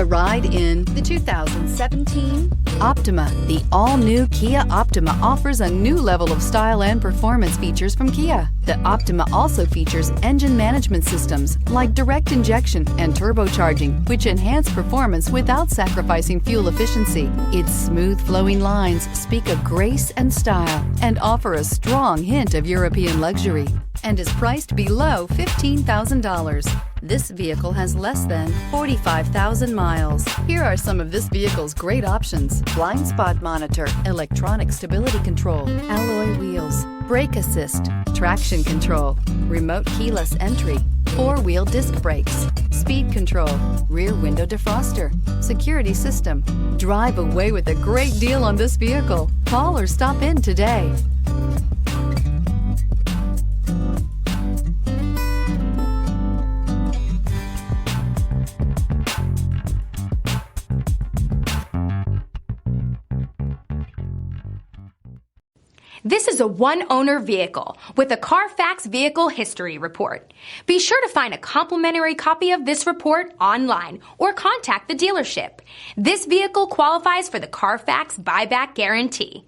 A ride in the 2017 Optima. The all-new Kia Optima offers a new level of style and performance features from Kia. The Optima also features engine management systems like direct injection and turbocharging, which enhance performance without sacrificing fuel efficiency. Its smooth flowing lines speak of grace and style and offer a strong hint of European luxury, and is priced below $15,000. This vehicle has less than 45,000 miles. Here are some of this vehicle's great options: blind spot monitor, electronic stability control, alloy wheels, brake assist, traction control, remote keyless entry, four-wheel disc brakes, speed control, rear window defroster, security system. Drive away with a great deal on this vehicle. Call or stop in today. This is a one-owner vehicle with a Carfax Vehicle History Report. Be sure to find a complimentary copy of this report online or contact the dealership. This vehicle qualifies for the Carfax Buyback Guarantee.